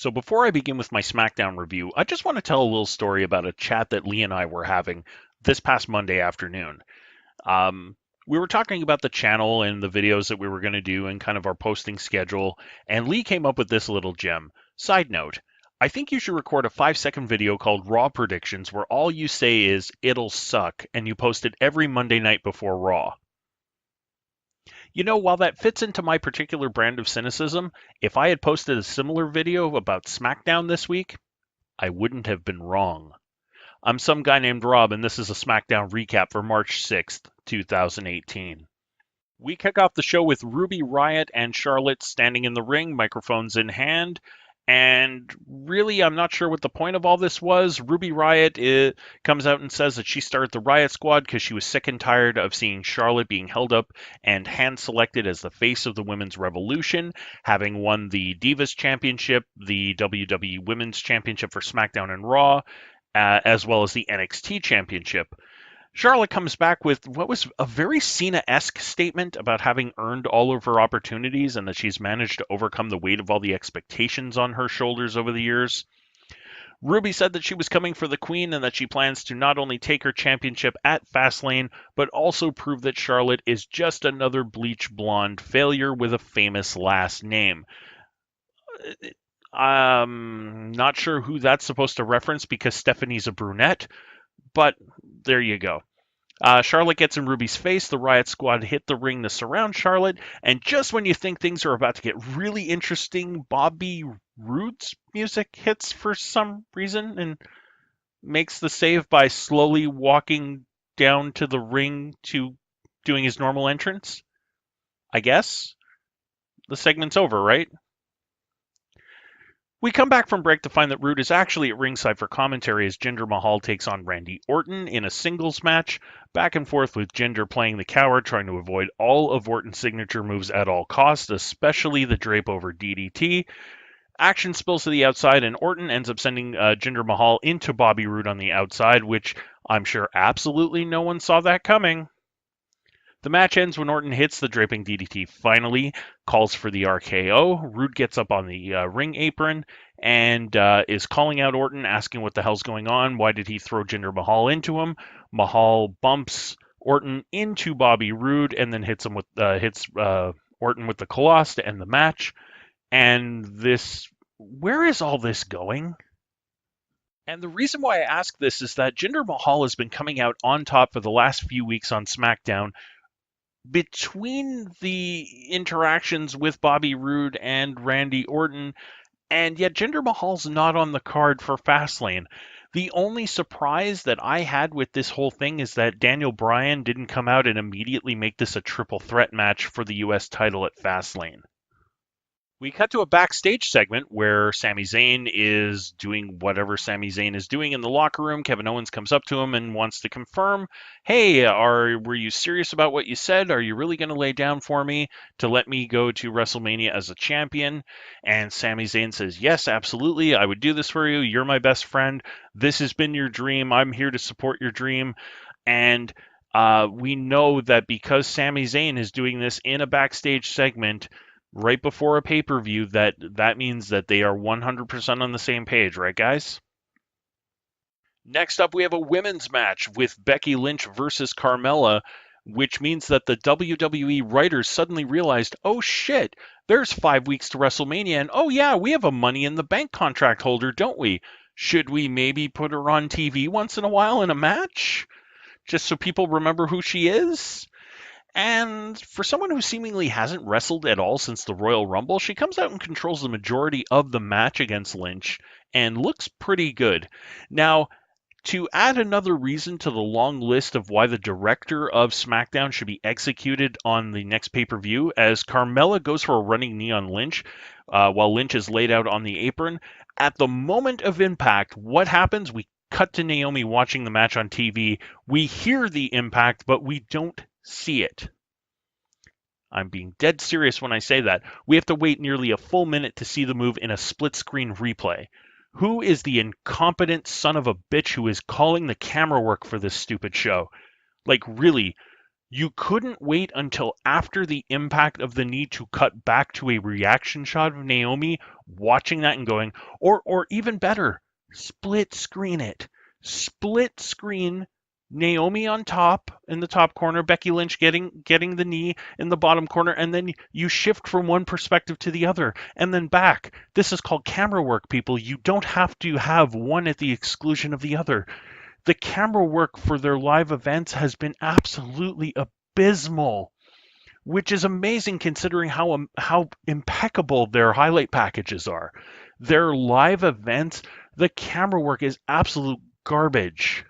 So before I begin with my SmackDown review, I just want to tell a little story about a chat that Lee and I were having this past Monday afternoon. Um, we were talking about the channel and the videos that we were going to do and kind of our posting schedule, and Lee came up with this little gem. Side note, I think you should record a 5-second video called Raw Predictions where all you say is, "It'll suck," and you post it every Monday night before Raw. While that fits into my particular brand of cynicism, if I had posted a similar video about SmackDown this week, I wouldn't have been wrong. I'm some guy named Rob, and this is a SmackDown recap for March 6th, 2018. We kick off the show with Ruby Riott and Charlotte standing in the ring, microphones in hand. And really, I'm not sure what the point of all this was. Ruby Riott comes out and says that she started the Riott Squad because she was sick and tired of seeing Charlotte being held up and hand-selected as the face of the Women's Revolution, having won the Divas Championship, the WWE Women's Championship for SmackDown and Raw, as well as the NXT Championship. Charlotte comes back with what was a very Cena-esque statement about having earned all of her opportunities and that she's managed to overcome the weight of all the expectations on her shoulders over the years. Ruby said that she was coming for the Queen and that she plans to not only take her championship at Fastlane, but also prove that Charlotte is just another bleach blonde failure with a famous last name. I'm not sure who that's supposed to reference because Stephanie's a brunette, but there you go. Charlotte gets in Ruby's face. The Riott Squad hit the ring to surround Charlotte. And just when you think things are about to get really interesting, Bobby Roode's music hits for some reason and makes the save by slowly walking down to the ring to doing his normal entrance. I guess. The segment's over, right? We come back from break to find that Roode is actually at ringside for commentary as Jinder Mahal takes on Randy Orton in a singles match, back and forth with Jinder playing the coward, trying to avoid all of Orton's signature moves at all costs, especially the drape over DDT. Action spills to the outside, and Orton ends up sending Jinder Mahal into Bobby Roode on the outside, which I'm sure absolutely no one saw that coming. The match ends when Orton hits the draping DDT finally, calls for the RKO. Roode gets up on the ring apron and is calling out Orton, asking what the hell's going on. Why did he throw Jinder Mahal into him? Mahal bumps Orton into Bobby Roode and then hits Orton with the Colossus to end the match. And where is all this going? And the reason why I ask this is that Jinder Mahal has been coming out on top for the last few weeks on SmackDown, between the interactions with Bobby Roode and Randy Orton, and yet Jinder Mahal's not on the card for Fastlane. The only surprise that I had with this whole thing is that Daniel Bryan didn't come out and immediately make this a triple threat match for the US title at Fastlane. We cut to a backstage segment where Sami Zayn is doing whatever Sami Zayn is doing in the locker room. Kevin Owens comes up to him and wants to confirm, hey, were you serious about what you said? Are you really going to lay down for me to let me go to WrestleMania as a champion? And Sami Zayn says, yes, absolutely. I would do this for you. You're my best friend. This has been your dream. I'm here to support your dream. And we know that because Sami Zayn is doing this in a backstage segment right before a pay-per-view, that means that they are 100% on the same page, right, guys? Next up, we have a women's match with Becky Lynch versus Carmella, which means that the WWE writers suddenly realized, oh shit, there's 5 weeks to WrestleMania, and oh yeah, we have a Money in the Bank contract holder, don't we? Should we maybe put her on TV once in a while in a match? Just so people remember who she is? And for someone who seemingly hasn't wrestled at all since the Royal Rumble, she comes out and controls the majority of the match against Lynch and looks pretty good. Now, to add another reason to the long list of why the director of SmackDown should be executed on the next pay-per-view, as Carmella goes for a running knee on Lynch while Lynch is laid out on the apron, at the moment of impact, what happens? We cut to Naomi watching the match on TV. We hear the impact, but we don't see it. I'm being dead serious when I say that. We have to wait nearly a full minute to see the move in a split-screen replay. Who is the incompetent son of a bitch who is calling the camera work for this stupid show? Like, really, You couldn't wait until after the impact of the knee to cut back to a reaction shot of Naomi watching that and going, or even better, split screen it. Split screen Naomi on top in the top corner, Becky Lynch getting the knee in the bottom corner, and then you shift from one perspective to the other and then back. This is called camera work, people. You don't have to have one at the exclusion of the other. The camera work for their live events has been absolutely abysmal, which is amazing considering how impeccable their highlight packages are. Their live events, the camera work is absolute garbage.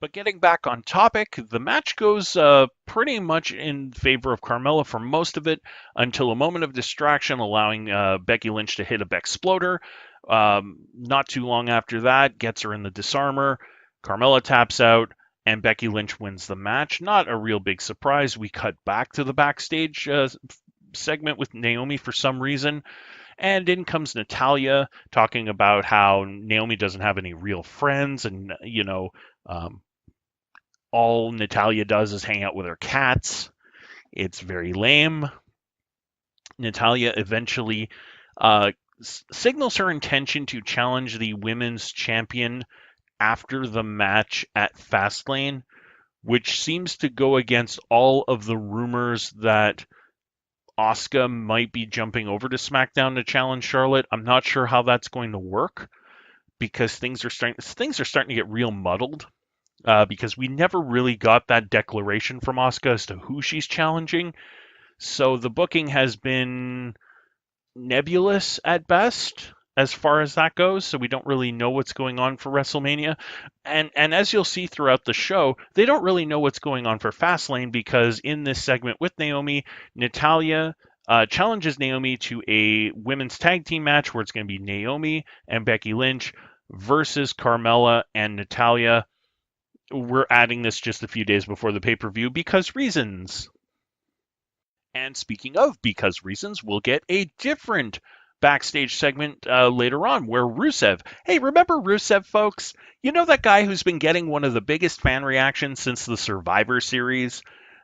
But getting back on topic, the match goes pretty much in favor of Carmella for most of it until a moment of distraction, allowing Becky Lynch to hit a Bexploder. Not too long after that, gets her in the disarmor. Carmella taps out, and Becky Lynch wins the match. Not a real big surprise. We cut back to the backstage segment with Naomi for some reason. And in comes Natalya talking about how Naomi doesn't have any real friends, and all Natalya does is hang out with her cats. It's very lame. Natalya eventually signals her intention to challenge the women's champion after the match at Fastlane, which seems to go against all of the rumors that Asuka might be jumping over to SmackDown to challenge Charlotte. I'm not sure how that's going to work because things are starting to get real muddled. Because we never really got that declaration from Asuka as to who she's challenging. So the booking has been nebulous at best as far as that goes. So we don't really know what's going on for WrestleMania. And as you'll see throughout the show, they don't really know what's going on for Fastlane because in this segment with Naomi, Natalya challenges Naomi to a women's tag team match where it's going to be Naomi and Becky Lynch versus Carmella and Natalya. We're adding this just a few days before the pay-per-view because reasons. And speaking of because reasons, we'll get a different backstage segment later on where Rusev, hey, remember Rusev, folks? You know that guy who's been getting one of the biggest fan reactions since the Survivor Series?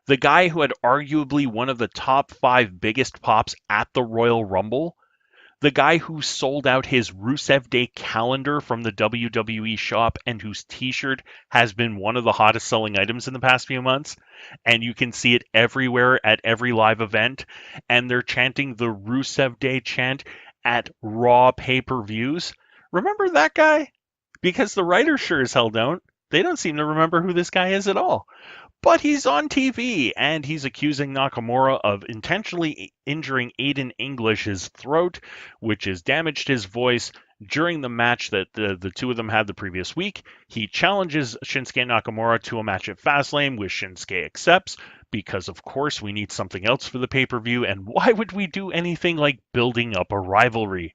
The guy who had arguably one of the top 5 biggest pops at the Royal Rumble? The guy who sold out his Rusev Day calendar from the WWE shop and whose t-shirt has been one of the hottest selling items in the past few months. And you can see it everywhere at every live event. And they're chanting the Rusev Day chant at Raw pay-per-views. Remember that guy? Because the writers sure as hell don't. They don't seem to remember who this guy is at all. But he's on TV, and he's accusing Nakamura of intentionally injuring Aiden English's throat, which has damaged his voice during the match that the two of them had the previous week. He challenges Shinsuke Nakamura to a match at Fastlane, which Shinsuke accepts, because of course we need something else for the pay-per-view, and why would we do anything like building up a rivalry?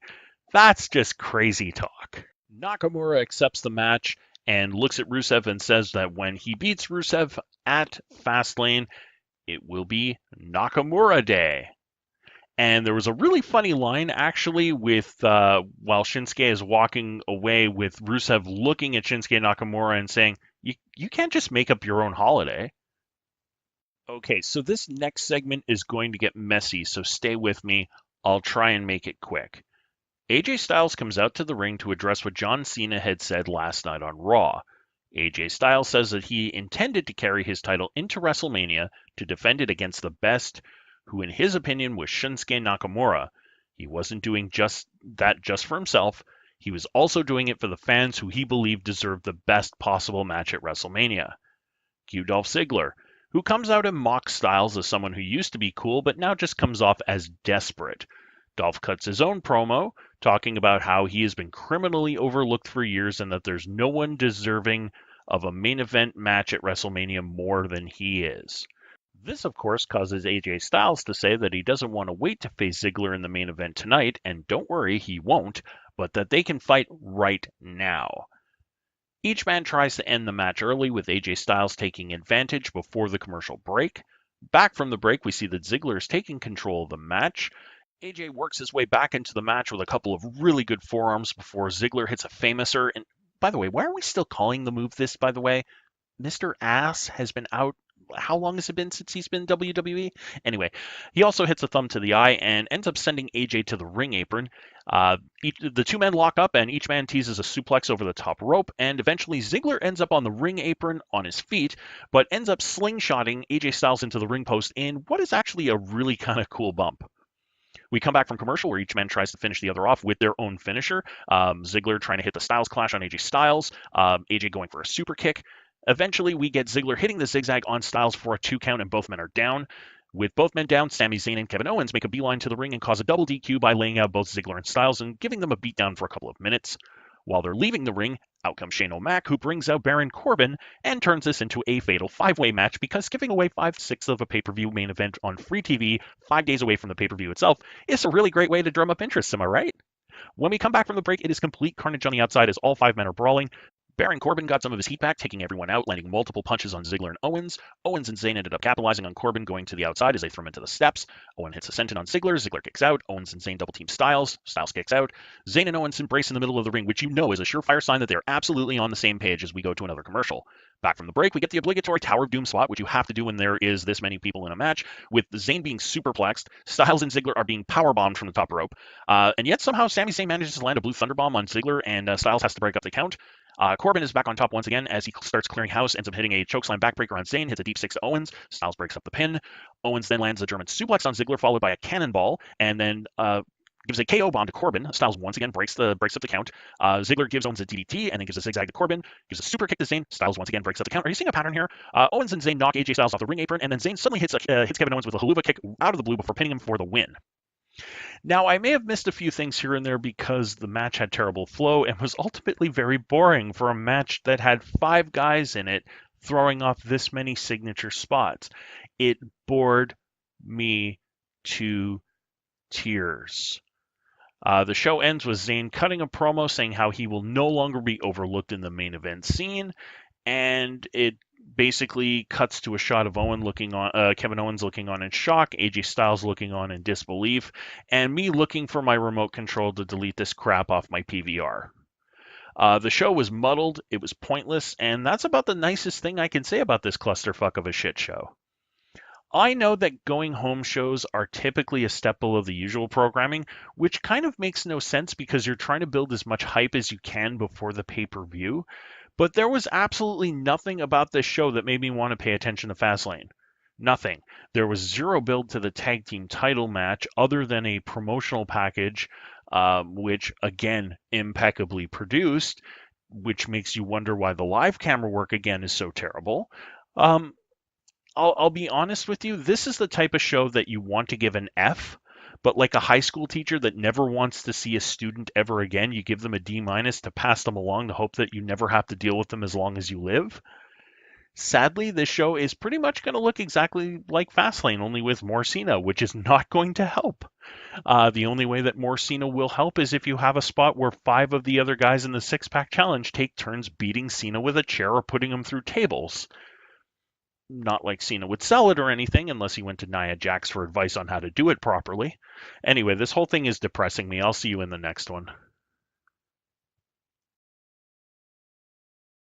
That's just crazy talk. Nakamura accepts the match and looks at Rusev and says that when he beats Rusev at Fastlane, it will be Nakamura Day. And there was a really funny line, actually, with while Shinsuke is walking away with Rusev looking at Shinsuke Nakamura and saying, you can't just make up your own holiday. Okay, so this next segment is going to get messy, so stay with me. I'll try and make it quick. AJ Styles comes out to the ring to address what John Cena had said last night on Raw. AJ Styles says that he intended to carry his title into WrestleMania to defend it against the best, who in his opinion was Shinsuke Nakamura. He wasn't doing just for himself. He was also doing it for the fans who he believed deserved the best possible match at WrestleMania. Cue Dolph Ziggler, who comes out and mocks Styles as someone who used to be cool but now just comes off as desperate. Dolph cuts his own promo, talking about how he has been criminally overlooked for years and that there's no one deserving of a main event match at WrestleMania more than he is. This, of course, causes AJ Styles to say that he doesn't want to wait to face Ziggler in the main event tonight, and don't worry, he won't, but that they can fight right now. Each man tries to end the match early, with AJ Styles taking advantage before the commercial break. Back from the break, we see that Ziggler is taking control of the match. AJ works his way back into the match with a couple of really good forearms before Ziggler hits a famouser. And by the way, why are we still calling the move this, by the way? Mr. Ass has been out how long has it been since he's been WWE? Anyway, he also hits a thumb to the eye and ends up sending AJ to the ring apron. The two men lock up, and each man teases a suplex over the top rope, and eventually Ziggler ends up on the ring apron on his feet, but ends up slingshotting AJ Styles into the ring post in what is actually a really kind of cool bump. We come back from commercial where each man tries to finish the other off with their own finisher. Ziggler trying to hit the Styles Clash on AJ Styles, AJ going for a super kick. Eventually, we get Ziggler hitting the zigzag on Styles for a 2 count, and both men are down. With both men down, Sami Zayn and Kevin Owens make a beeline to the ring and cause a double DQ by laying out both Ziggler and Styles and giving them a beatdown for a couple of minutes. While they're leaving the ring, out comes Shane O'Mac, who brings out Baron Corbin and turns this into a fatal 5-way match because giving away 5/6 of a pay-per-view main event on free TV 5 days away from the pay-per-view itself is a really great way to drum up interest, am I right? When we come back from the break, it is complete carnage on the outside as all 5 men are brawling. Baron Corbin got some of his heat back, taking everyone out, landing multiple punches on Ziggler and Owens. Owens and Zayn ended up capitalizing on Corbin going to the outside as they threw him into the steps. Owen hits a senton on Ziggler. Ziggler kicks out. Owens and Zayn double team Styles. Styles kicks out. Zayn and Owens embrace in the middle of the ring, which you know is a surefire sign that they're absolutely on the same page as we go to another commercial. Back from the break, we get the obligatory Tower of Doom spot, which you have to do when there is this many people in a match, with Zayn being superplexed. Styles and Ziggler are being powerbombed from the top rope. And yet somehow Sami Zayn manages to land a blue thunderbomb on Ziggler, and Styles has to break up the count. Corbin is back on top once again as he starts clearing house, ends up hitting a chokeslam backbreaker on Zayn, hits a deep 6 to Owens. Styles breaks up the pin. Owens then lands a German suplex on Ziggler, followed by a cannonball, and then gives a KO bomb to Corbin. Styles once again breaks up the count. Ziggler gives Owens a DDT and then gives a zigzag to Corbin. Gives a super kick to Zayn. Styles once again breaks up the count. Are you seeing a pattern here? Owens and Zayn knock AJ Styles off the ring apron, and then Zayn suddenly hits Kevin Owens with a haluva kick out of the blue before pinning him for the win. Now, I may have missed a few things here and there because the match had terrible flow and was ultimately very boring for a match that had 5 guys in it throwing off this many signature spots. It bored me to tears. The show ends with Zayn cutting a promo saying how he will no longer be overlooked in the main event scene, and it basically cuts to a shot of Kevin Owens looking on in shock, AJ Styles looking on in disbelief, and me looking for my remote control to delete this crap off my PVR. The show was muddled, it was pointless, and that's about the nicest thing I can say about this clusterfuck of a shit show. I know that going home shows are typically a staple of the usual programming, which kind of makes no sense because you're trying to build as much hype as you can before the pay-per-view. But there was absolutely nothing about this show that made me want to pay attention to Fastlane. Nothing. There was zero build to the tag team title match other than a promotional package, which, again, impeccably produced, which makes you wonder why the live camera work, again, is so terrible. I'll be honest with you, this is the type of show that you want to give an F, but like a high school teacher that never wants to see a student ever again, you give them a D- to pass them along to hope that you never have to deal with them as long as you live. Sadly, this show is pretty much going to look exactly like Fastlane, only with more Cena, which is not going to help. The only way that more Cena will help is if you have a spot where 5 of the other guys in the 6-pack challenge take turns beating Cena with a chair or putting him through tables. Not like Cena would sell it or anything unless he went to Nia Jax for advice on how to do it properly. Anyway, this whole thing is depressing me. I'll see you in the next one.